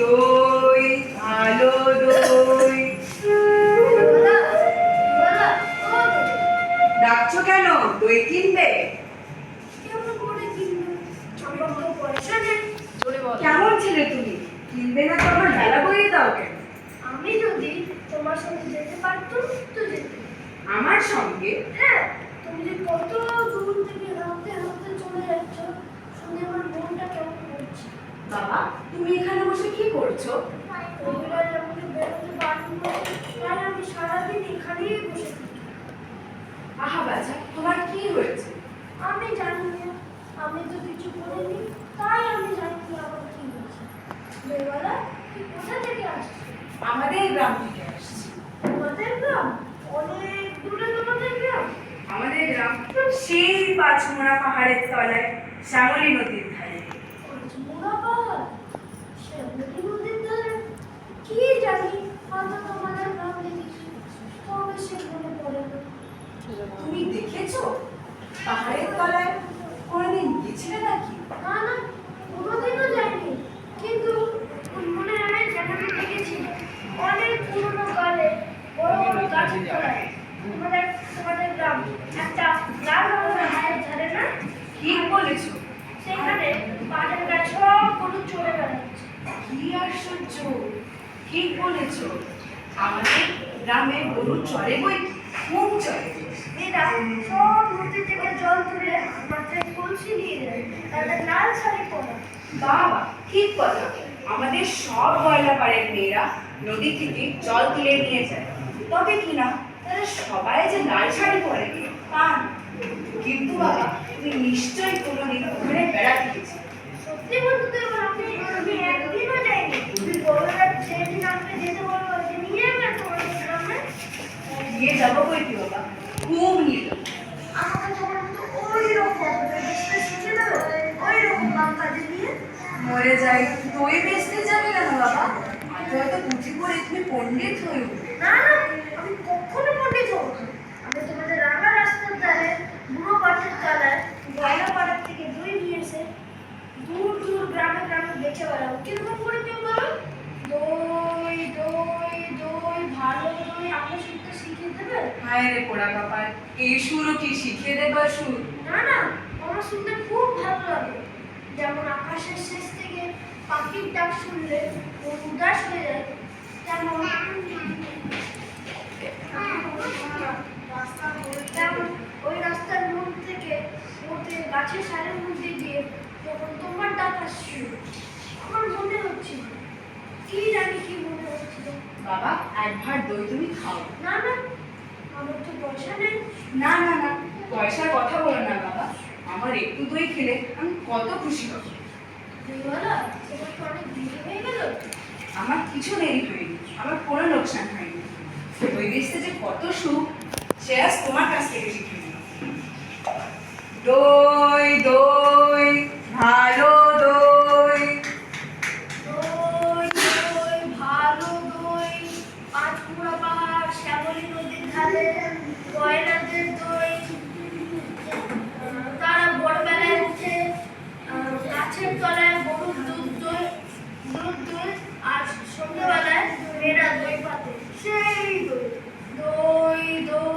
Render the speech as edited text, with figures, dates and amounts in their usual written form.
দই ভালো দই। ডাকছো কেন? দই কিনবে? কেমন ছেলে তুমি? কিনবে না তো আমার বেলা বইয়ে দাও কেন? আমি যদি তোমার সঙ্গে যেতে পারতাম তো যেতে। আমার সঙ্গে? হ্যাঁ, তুমি যে কত দূর থেকে হাঁটতে হাঁটতে চলে যাচ্ছ, শুনে আমার মনটা কেমন করছে। বাবা, তুমি এখানে বসে কি করছো? রবিবার আমাকে বেরোতে পারবো না, তাই আমি সারাদিন এখানেই বসে থাকি। আহা বাছা, তোমার কি হয়েছে? আমি জানি না, আমি তো কিছু করিনি, তাই আমি জানি না আমার কি হয়েছে। বেলা তুই কোথা থেকে আসছিস? আমাদের গ্রাম থেকে আসছি। তোমাদের গ্রাম? অনেক দূরে তোমাদের গ্রাম? আমাদের গ্রাম সেই পাঁচমোড়া পাহাড়ের তলায় শ্যামলী নদীর ধারে। পাঁচমোড়া পাহাড়? শ্যামলী নদীর ধারে? কি জানি, হয়তো তোমাদের গ্রাম দেখেছি, তবে সে মনে পড়ে না। তুমি দেখেছো পাহাড়ের তলায়? কোনোদিন গেছিলে নাকি? না না, কোনোদিনও যাইনি, কিন্তু মনে হয় যেন আমি দেখেছি অনেক পুরনো কালে বড় বড় গাছের তলায়। তোমাদের গ্রাম একটা লাল রঙের পাহাড়ের ধারে না? ঠিক বলেছো। সেখানে পাহাড়ের গাছ সব গরু চড়ে বেড়াচ্ছে। কি আশ্চর্য! ঠিক বলেছো। আমাদের গ্রামে গরু চড়ে বই, খুব চড়ে। এরা সব নদী থেকে জল তুলে মাথায় কলসি নিয়ে যায়, তাদের লাল শাড়ি পরা। বাবা, ঠিক কথা। আমাদের সব গয়লা পাড়ের মেয়েরা নদী থেকে জল তুলে নিয়ে যায়, তবে কিনা তারা সবাই যে লাল শাড়ি পরে তা না। কিন্তু বাবা, তুমি নিশ্চয়ই কোনোদিন ওখানে বেড়াতে গেছো। সত্যি বলতে তো এবার আমি একদিনও যাইনি। তুমি বড়রা যেদিন আমাকে যেতে বলবো ওইদিন নিয়ে যাবে তোমাদের গ্রামে? নিয়ে যাবো কই কি বাবা, খুব নিয়ে যাবো। আমাকে তোমার মতো ওই রকম বেচতে শিখে দেবে, ওই রকম কাম কাজে নিয়ে। মরে যাই, দই বেচতে যাবে কেন বাবা? হাতে হয়তো পুঁথি করে তুমি পণ্ডিত হয়ে উঠবে। না না, আমি কখনো পণ্ডিত হবো না। আমি তোমাদের রাঙা রাস্তার ধারে বুড়ো গাছের তলায় গয়লা পাড়ার থেকে দই নিয়ে এসে দূর দূর গ্রামে গ্রামে বেচে বেড়াবো। কিরকম করে তুমি বলো? দই দই দই ভালো দই আমাকে শুনতে শিখিয়ে দেবে? হায় রে পোড়া কপাল, এই সুরও কি শিখিয়ে দেবার সুর? না না, আমার শুনতে খুব ভালো লাগে। যেমন আকাশের শেষ থেকে পাখির ডাক শুনলে মন উদাস হয়ে যায়, তেমন তেমন ওই রাস্তার মন থেকে ওতে গাছের সারের মধ্যে দিয়ে যখন তোমার ডাক আসছিল, আমার মনে হচ্ছিল, কি জানি কি মনে হচ্ছিল। বাবা, এক ভাঁড় দই তুমি খাও। না না, আমার তো পয়সা নেই। না না না, পয়সার কথা বলো না বাবা। আমার একটু দই খেলে আমি কত খুশি হব। দইওয়ালা, তোমার তো অনেক দেরি হয়ে গেল। আমার কিছু দেরি হয়নি, আমার কোনো লোকসান হয়নি। দই বেচতে যে কত সুখ, সে আজ তোমার কাছ থেকে শিখে নিলাম। দই দই ভালো দই। দই দই ভালো দই, পাঁচমোড়া পাহাড় শ্যামলী নদীর ধারে গয়নাদের দই। তারা ভোরবেলায় উঠে গাছের তলায় গরুর দুধ দই আর সন্ধ্যেবেলায় মেয়েরা দই পাতে, সেই দই দই দই